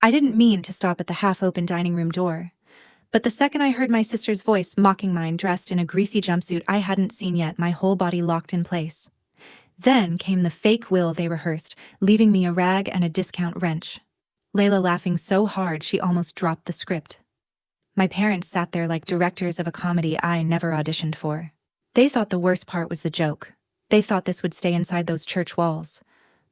I didn't mean to stop at the half-open dining room door. But the second I heard my sister's voice mocking mine dressed in a greasy jumpsuit I hadn't seen yet, my whole body locked in place. Then came the fake will they rehearsed, leaving me a rag and a discount wrench. Layla laughing so hard she almost dropped the script. My parents sat there like directors of a comedy I never auditioned for. They thought the worst part was the joke. They thought this would stay inside those church walls.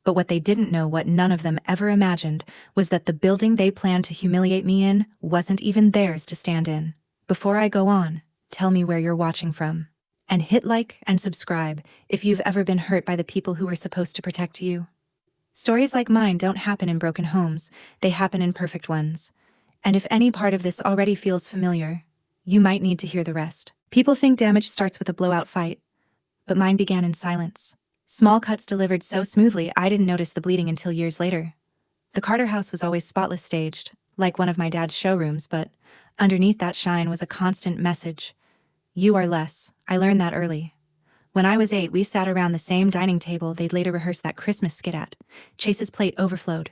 But what they didn't know, what none of them ever imagined, was that the building they planned to humiliate me in wasn't even theirs to stand in. Before I go on, tell me where you're watching from. And hit like and subscribe if you've ever been hurt by the people who were supposed to protect you. Stories like mine don't happen in broken homes, they happen in perfect ones. And if any part of this already feels familiar, you might need to hear the rest. People think damage starts with a blowout fight, but mine began in silence. Small cuts delivered so smoothly I didn't notice the bleeding until years later. The Carter house was always spotless staged, like one of my dad's showrooms, but underneath that shine was a constant message. You are less. I learned that early. When I was 8, we sat around the same dining table they'd later rehearsed that Christmas skit at. Chase's plate overflowed.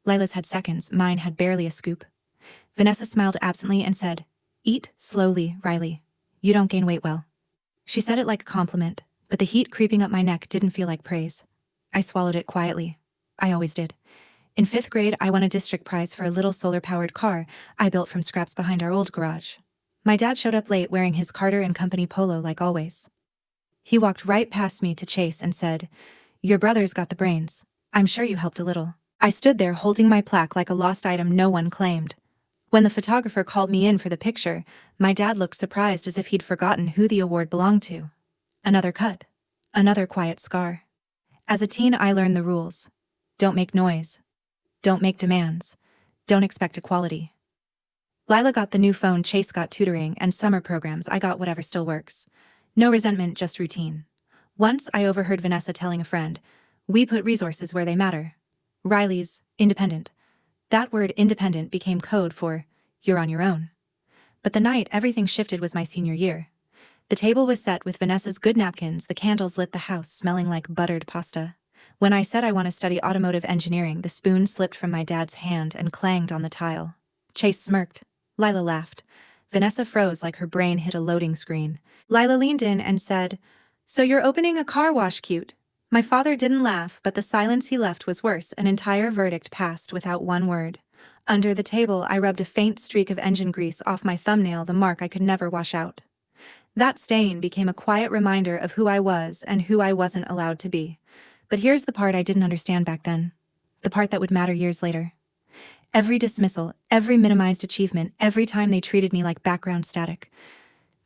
Lila's had seconds, mine had barely a scoop. Vanessa smiled absently and said, "Eat slowly, Riley. You don't gain weight well." She said it like a compliment, but the heat creeping up my neck didn't feel like praise. I swallowed it quietly. I always did. In 5th grade, I won a district prize for a little solar-powered car I built from scraps behind our old garage. My dad showed up late wearing his Carter & Company polo like always. He walked right past me to Chase and said, "Your brother's got the brains. I'm sure you helped a little." I stood there holding my plaque like a lost item no one claimed. When the photographer called me in for the picture, my dad looked surprised as if he'd forgotten who the award belonged to. Another cut. Another quiet scar. As a teen, I learned the rules. Don't make noise. Don't make demands. Don't expect equality. Lila got the new phone, Chase got tutoring and summer programs, I got whatever still works. No resentment, just routine. Once I overheard Vanessa telling a friend, "We put resources where they matter." Riley's independent. That word independent became code for, "You're on your own." But the night everything shifted was my senior year. The table was set with Vanessa's good napkins, the candles lit the house smelling like buttered pasta. When I said I want to study automotive engineering, the spoon slipped from my dad's hand and clanged on the tile. Chase smirked. Lila laughed. Vanessa froze like her brain hit a loading screen. Lila leaned in and said, "So you're opening a car wash, cute?" My father didn't laugh, but the silence he left was worse. An entire verdict passed without one word. Under the table, I rubbed a faint streak of engine grease off my thumbnail, the mark I could never wash out. That stain became a quiet reminder of who I was and who I wasn't allowed to be. But here's the part I didn't understand back then. The part that would matter years later. Every dismissal, every minimized achievement, every time they treated me like background static.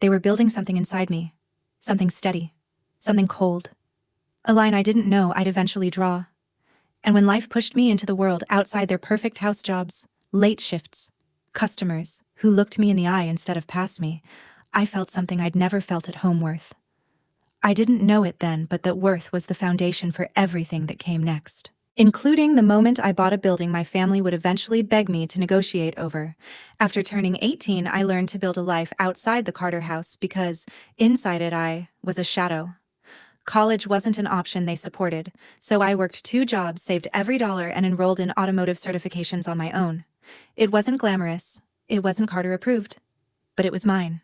They were building something inside me. Something steady. Something cold. A line I didn't know I'd eventually draw. And when life pushed me into the world outside their perfect house jobs, late shifts, customers who looked me in the eye instead of past me, I felt something I'd never felt at home: worth. I didn't know it then, but that worth was the foundation for everything that came next. Including the moment I bought a building my family would eventually beg me to negotiate over. After turning 18, I learned to build a life outside the Carter house because, inside it, I was a shadow. College wasn't an option they supported, so I worked 2 jobs, saved every dollar, and enrolled in automotive certifications on my own. It wasn't glamorous. It wasn't Carter approved. But it was mine.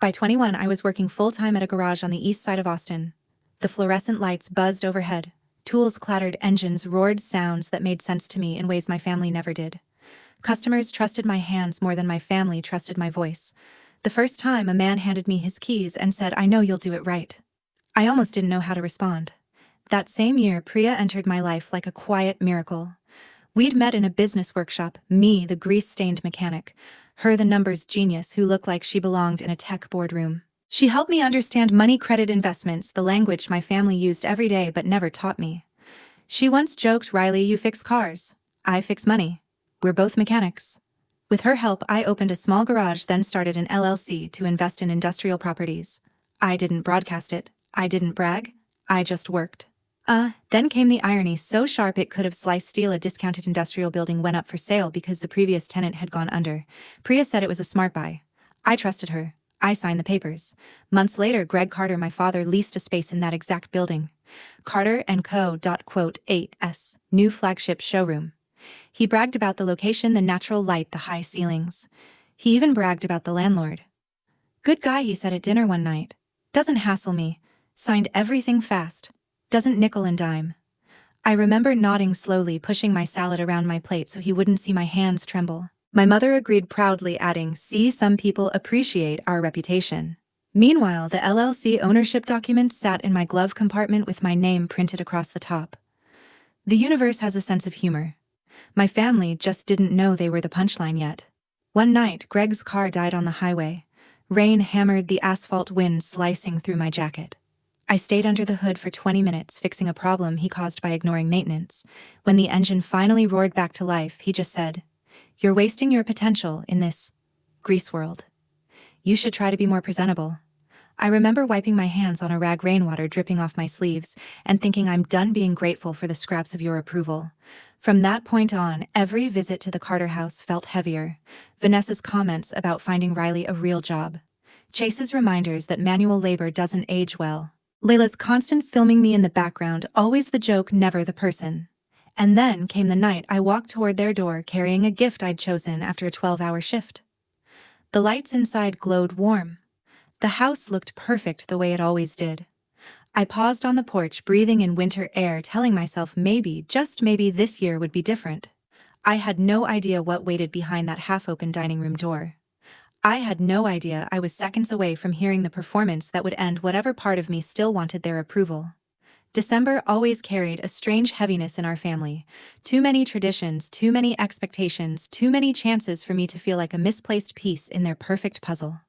By 21, I was working full-time at a garage on the east side of Austin. The fluorescent lights buzzed overhead. Tools clattered, engines roared, sounds that made sense to me in ways my family never did. Customers trusted my hands more than my family trusted my voice. The first time a man handed me his keys and said, "I know you'll do it right," I almost didn't know how to respond. That same year, Priya entered my life like a quiet miracle. We'd met in a business workshop, me, the grease-stained mechanic, her, the numbers genius who looked like she belonged in a tech boardroom. She helped me understand money, credit, investments, the language my family used every day but never taught me. She once joked, "Riley, you fix cars. I fix money. We're both mechanics." With her help, I opened a small garage, then started an LLC to invest in industrial properties. I didn't broadcast it. I didn't brag. I just worked. Then came the irony, so sharp it could have sliced steel. A discounted industrial building went up for sale because the previous tenant had gone under. Priya said it was a smart buy. I trusted her. I signed the papers. Months later, Greg Carter, my father, leased a space in that exact building. Carter & Co. AS, new flagship showroom. He bragged about the location, the natural light, the high ceilings. He even bragged about the landlord. Good guy, he said at dinner one night. Doesn't hassle me. Signed everything fast. Doesn't nickel and dime. I remember nodding slowly, pushing my salad around my plate so he wouldn't see my hands tremble. My mother agreed proudly, adding, "See, some people appreciate our reputation." Meanwhile, the LLC ownership document sat in my glove compartment with my name printed across the top. The universe has a sense of humor. My family just didn't know they were the punchline yet. One night, Greg's car died on the highway. Rain hammered the asphalt, wind slicing through my jacket. I stayed under the hood for 20 minutes fixing a problem he caused by ignoring maintenance. When the engine finally roared back to life, he just said, "You're wasting your potential in this grease world. You should try to be more presentable." I remember wiping my hands on a rag, rainwater dripping off my sleeves, and thinking, I'm done being grateful for the scraps of your approval. From that point on, every visit to the Carter house felt heavier. Vanessa's comments about finding Riley a real job. Chase's reminders that manual labor doesn't age well. Layla's constant filming me in the background, always the joke, never the person. And then came the night I walked toward their door carrying a gift I'd chosen after a 12-hour shift. The lights inside glowed warm. The house looked perfect the way it always did. I paused on the porch, breathing in winter air, telling myself maybe, just maybe, this year would be different. I had no idea what waited behind that half-open dining room door. I had no idea I was seconds away from hearing the performance that would end whatever part of me still wanted their approval. December always carried a strange heaviness in our family. Too many traditions, too many expectations, too many chances for me to feel like a misplaced piece in their perfect puzzle.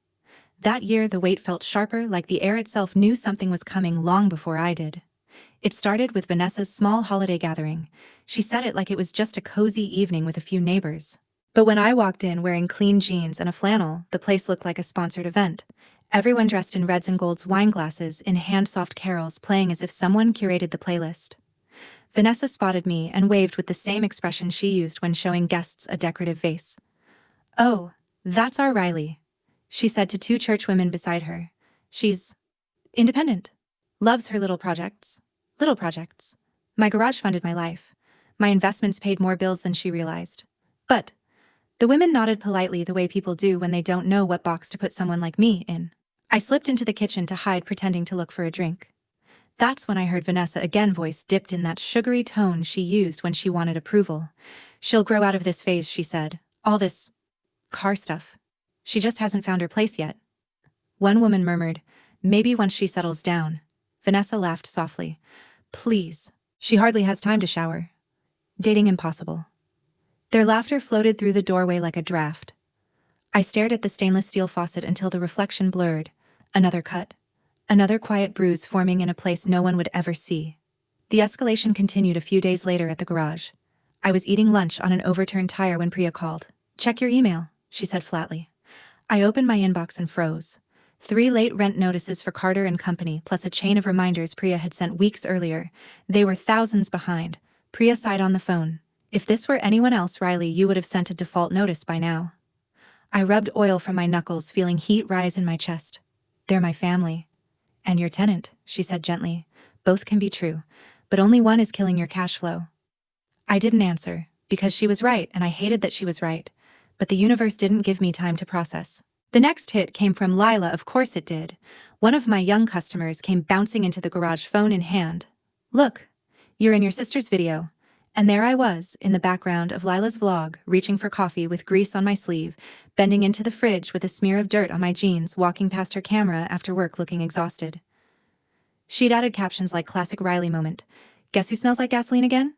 That year, the weight felt sharper, like the air itself knew something was coming long before I did. It started with Vanessa's small holiday gathering. She said it like it was just a cozy evening with a few neighbors. But when I walked in wearing clean jeans and a flannel, the place looked like a sponsored event. Everyone dressed in reds and golds, wine glasses, in hand-soft carols playing as if someone curated the playlist. Vanessa spotted me and waved with the same expression she used when showing guests a decorative vase. "Oh, that's our Riley," she said to two churchwomen beside her. "She's independent. Loves her little projects. Little projects. My garage funded my life. My investments paid more bills than she realized." But the women nodded politely, the way people do when they don't know what box to put someone like me in. I slipped into the kitchen to hide, pretending to look for a drink. That's when I heard Vanessa again, voice dipped in that sugary tone she used when she wanted approval. "She'll grow out of this phase," she said. "All this car stuff. She just hasn't found her place yet." One woman murmured, "Maybe once she settles down." Vanessa laughed softly. "Please. She hardly has time to shower. Dating impossible." Their laughter floated through the doorway like a draft. I stared at the stainless steel faucet until the reflection blurred. Another cut. Another quiet bruise forming in a place no one would ever see. The escalation continued a few days later at the garage. I was eating lunch on an overturned tire when Priya called. "Check your email," she said flatly. I opened my inbox and froze. 3 late rent notices for Carter and Company, plus a chain of reminders Priya had sent weeks earlier. They were thousands behind. Priya sighed on the phone. "If this were anyone else, Riley, you would have sent a default notice by now." I rubbed oil from my knuckles, feeling heat rise in my chest. "They're my family." "And your tenant," she said gently. "Both can be true, but only one is killing your cash flow." I didn't answer, because she was right and I hated that she was right. But the universe didn't give me time to process. The next hit came from Lila, of course it did. One of my young customers came bouncing into the garage, phone in hand. "Look, you're in your sister's video." And there I was, in the background of Lila's vlog, reaching for coffee with grease on my sleeve, bending into the fridge with a smear of dirt on my jeans, walking past her camera after work looking exhausted. She'd added captions like "classic Riley moment. Guess who smells like gasoline again?"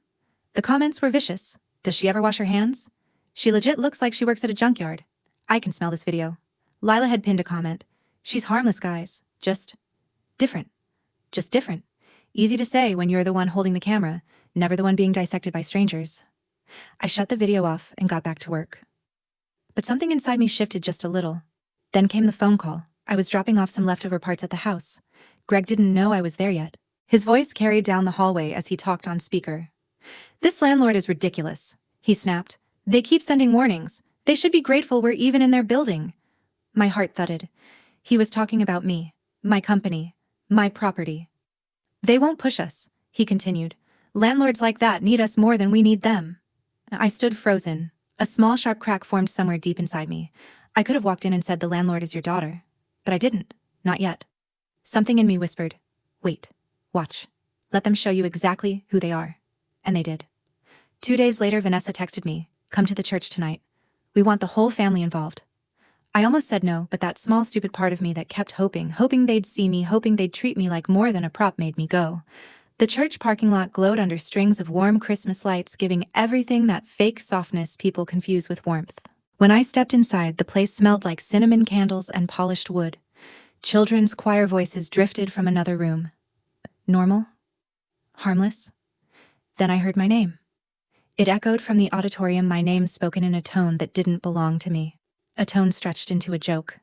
The comments were vicious. "Does she ever wash her hands? She legit looks like she works at a junkyard. I can smell this video." Lila had pinned a comment. "She's harmless, guys. Just different. Just different. Easy to say when you're the one holding the camera, never the one being dissected by strangers." I shut the video off and got back to work. But something inside me shifted just a little. Then came the phone call. I was dropping off some leftover parts at the house. Greg didn't know I was there yet. His voice carried down the hallway as he talked on speaker. "This landlord is ridiculous," he snapped. "They keep sending warnings. They should be grateful we're even in their building." My heart thudded. He was talking about me, my company, my property. "They won't push us," he continued. "Landlords like that need us more than we need them." I stood frozen. A small sharp crack formed somewhere deep inside me. I could have walked in and said the landlord is your daughter. But I didn't. Not yet. Something in me whispered, wait, watch. Let them show you exactly who they are. And they did. 2 days later, Vanessa texted me, come to the church tonight. We want the whole family involved. I almost said no, but that small stupid part of me that kept hoping they'd see me, hoping they'd treat me like more than a prop made me go. The church parking lot glowed under strings of warm Christmas lights, giving everything that fake softness people confuse with warmth. When I stepped inside, the place smelled like cinnamon candles and polished wood. Children's choir voices drifted from another room. Normal? Harmless? Then I heard my name. It echoed from the auditorium, my name spoken in a tone that didn't belong to me. A tone stretched into a joke.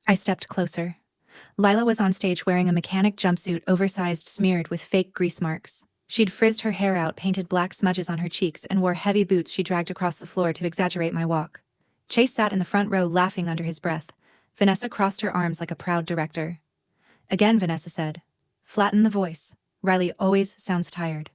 I stepped closer. Lila was on stage wearing a mechanic jumpsuit, oversized, smeared with fake grease marks. She'd frizzed her hair out, painted black smudges on her cheeks, and wore heavy boots she dragged across the floor to exaggerate my walk. Chase sat in the front row, laughing under his breath. Vanessa crossed her arms like a proud director. Again, Vanessa said, flatten the voice. Riley always sounds tired.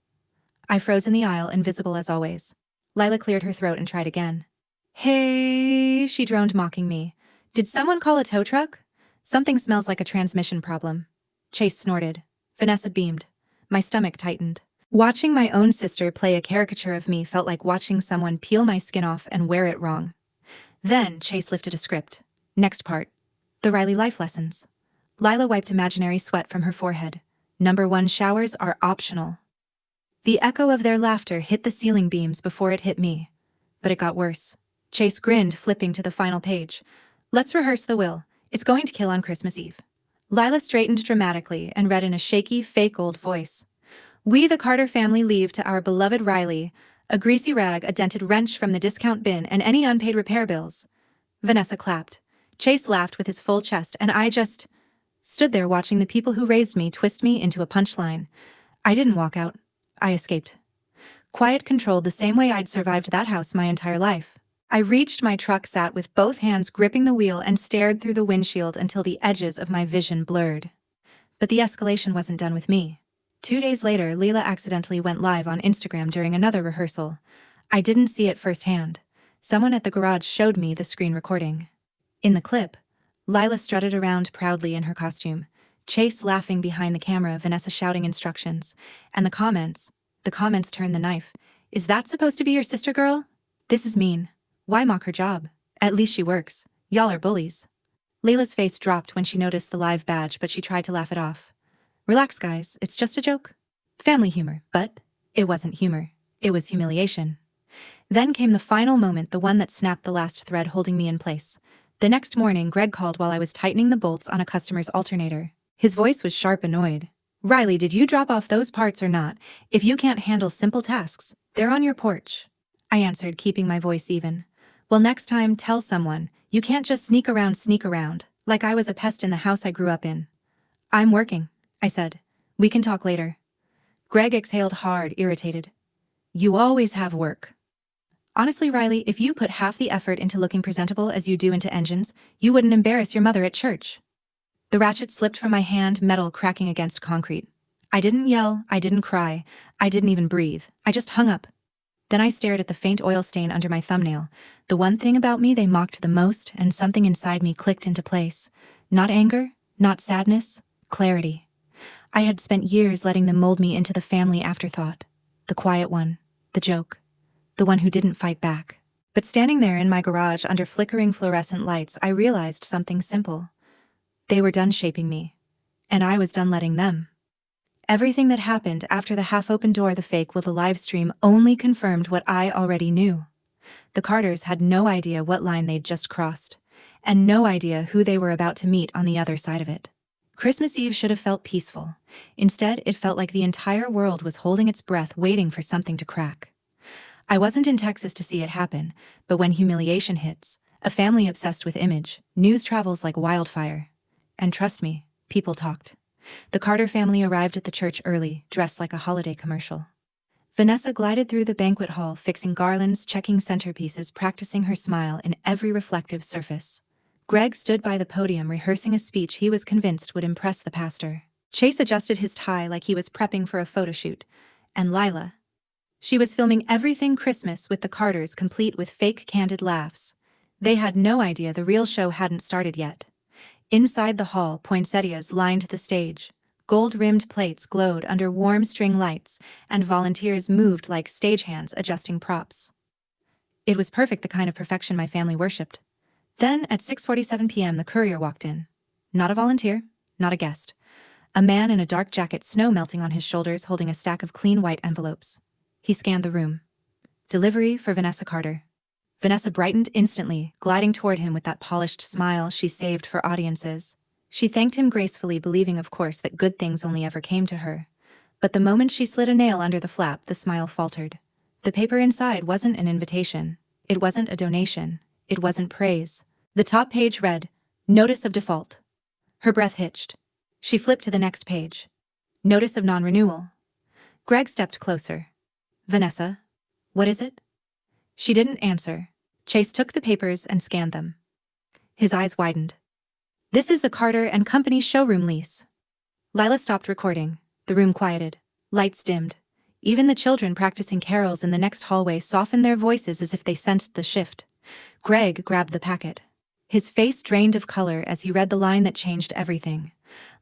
I froze in the aisle, invisible as always. Lila cleared her throat and tried again. Hey, she droned, mocking me. Did someone call a tow truck? Something smells like a transmission problem. Chase snorted. Vanessa beamed. My stomach tightened. Watching my own sister play a caricature of me felt like watching someone peel my skin off and wear it wrong. Then Chase lifted a script. Next part. The Riley life lessons. Lila wiped imaginary sweat from her forehead. Number 1, showers are optional. The echo of their laughter hit the ceiling beams before it hit me. But it got worse. Chase grinned, flipping to the final page. Let's rehearse the will. It's going to kill on Christmas Eve. Lila straightened dramatically and read in a shaky, fake old voice. We, the Carter family, leave to our beloved Riley a greasy rag, a dented wrench from the discount bin, and any unpaid repair bills. Vanessa clapped. Chase laughed with his full chest, and I just stood there watching the people who raised me twist me into a punchline. I didn't walk out. I escaped. Quiet, controlled, the same way I'd survived that house my entire life. I reached my truck, sat with both hands gripping the wheel, and stared through the windshield until the edges of my vision blurred. But the escalation wasn't done with me. 2 days later, Leela accidentally went live on Instagram during another rehearsal. I didn't see it firsthand. Someone at the garage showed me the screen recording. In the clip, Lila strutted around proudly in her costume, Chase laughing behind the camera, Vanessa shouting instructions, and the comments turned the knife. Is that supposed to be your sister, girl? This is mean. Why mock her job? At least she works. Y'all are bullies. Layla's face dropped when she noticed the live badge, but she tried to laugh it off. Relax, guys, it's just a joke. Family humor, but it wasn't humor. It was humiliation. Then came the final moment, the one that snapped the last thread holding me in place. The next morning, Greg called while I was tightening the bolts on a customer's alternator. His voice was sharp, annoyed. Riley, did you drop off those parts or not? If you can't handle simple tasks, they're on your porch. I answered, keeping my voice even. Well, next time, tell someone. You can't just sneak around, like I was a pest in the house I grew up in. I'm working, I said. We can talk later. Greg exhaled hard, irritated. You always have work. Honestly, Riley, if you put half the effort into looking presentable as you do into engines, you wouldn't embarrass your mother at church. The ratchet slipped from my hand, metal cracking against concrete. I didn't yell, I didn't cry, I didn't even breathe. I just hung up. Then I stared at the faint oil stain under my thumbnail, the one thing about me they mocked the most, and something inside me clicked into place. Not anger, not sadness, clarity. I had spent years letting them mold me into the family afterthought. The quiet one, the joke, the one who didn't fight back. But standing there in my garage under flickering fluorescent lights, I realized something simple. They were done shaping me, and I was done letting them. Everything that happened after the half-open door, the fake with the live stream, only confirmed what I already knew. The Carters had no idea what line they'd just crossed, and no idea who they were about to meet on the other side of it. Christmas Eve should have felt peaceful. Instead, it felt like the entire world was holding its breath, waiting for something to crack. I wasn't in Texas to see it happen, but when humiliation hits, a family obsessed with image, news travels like wildfire. And trust me, people talked. The Carter family arrived at the church early, dressed like a holiday commercial. Vanessa glided through the banquet hall, fixing garlands, checking centerpieces, practicing her smile in every reflective surface. Greg stood by the podium rehearsing a speech he was convinced would impress the pastor. Chase adjusted his tie like he was prepping for a photo shoot. And Lila, She was filming everything Christmas with the Carters, complete with fake candid laughs. They had no idea the real show hadn't started yet. Inside the hall, poinsettias lined the stage. Gold-rimmed plates glowed under warm string lights, and volunteers moved like stagehands adjusting props. It was perfect, the kind of perfection my family worshipped. Then, at 6:47 p.m., the courier walked in. Not a volunteer, not a guest. A man in a dark jacket, snow melting on his shoulders, holding a stack of clean white envelopes. He scanned the room. Delivery for Vanessa Carter. Vanessa brightened instantly, gliding toward him with that polished smile she saved for audiences. She thanked him gracefully, believing, of course, that good things only ever came to her. But the moment she slid a nail under the flap, the smile faltered. The paper inside wasn't an invitation. It wasn't a donation. It wasn't praise. The top page read, "Notice of default." Her breath hitched. She flipped to the next page. "Notice of non-renewal." Greg stepped closer. "Vanessa, what is it?" She didn't answer. Chase took the papers and scanned them. His eyes widened. "This is the Carter and Company showroom lease." Lila stopped recording. The room quieted. Lights dimmed. Even the children practicing carols in the next hallway softened their voices as if they sensed the shift. Greg grabbed the packet. His face drained of color as he read the line that changed everything.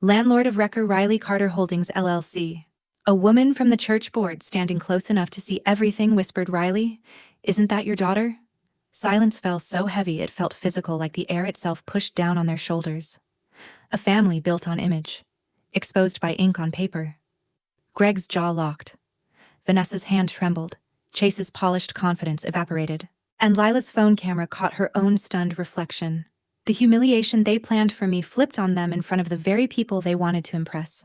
"Landlord of Wrecker Riley Carter Holdings LLC." A woman from the church board, standing close enough to see everything, whispered, "Riley, isn't that your daughter?" Silence fell so heavy it felt physical, like the air itself pushed down on their shoulders. A family built on image. Exposed by ink on paper. Greg's jaw locked. Vanessa's hand trembled. Chase's polished confidence evaporated. And Lila's phone camera caught her own stunned reflection. The humiliation they planned for me flipped on them in front of the very people they wanted to impress.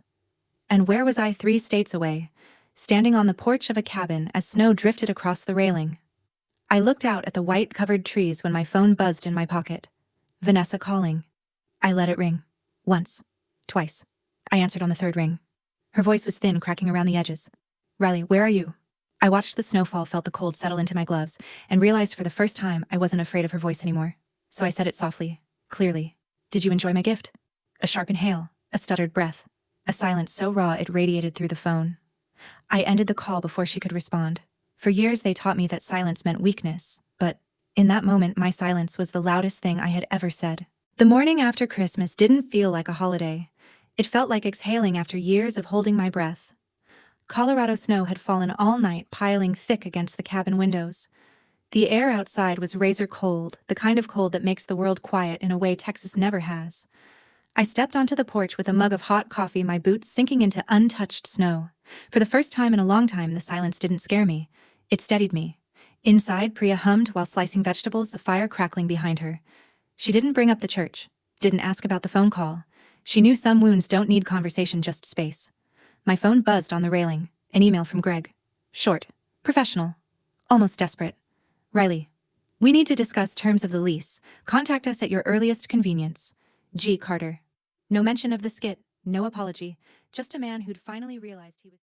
And where was I, 3 states away, standing on the porch of a cabin as snow drifted across the railing? I looked out at the white-covered trees when my phone buzzed in my pocket. Vanessa calling. I let it ring. Once. Twice. I answered on the 3rd ring. Her voice was thin, cracking around the edges. "Riley, where are you?" I watched the snowfall, felt the cold settle into my gloves, and realized for the first time I wasn't afraid of her voice anymore. So I said it softly, clearly. "Did you enjoy my gift?" A sharp inhale, a stuttered breath, a silence so raw it radiated through the phone. I ended the call before she could respond. For years they taught me that silence meant weakness, but in that moment my silence was the loudest thing I had ever said. The morning after Christmas didn't feel like a holiday. It felt like exhaling after years of holding my breath. Colorado snow had fallen all night, piling thick against the cabin windows. The air outside was razor cold, the kind of cold that makes the world quiet in a way Texas never has. I stepped onto the porch with a mug of hot coffee, my boots sinking into untouched snow. For the first time in a long time, the silence didn't scare me. It steadied me. Inside, Priya hummed while slicing vegetables, the fire crackling behind her. She didn't bring up the church, didn't ask about the phone call. She knew some wounds don't need conversation, just space. My phone buzzed on the railing. An email from Greg. Short, professional, almost desperate. "Riley, we need to discuss terms of the lease. Contact us at your earliest convenience. G. Carter." No mention of the skit, no apology, just a man who'd finally realized he was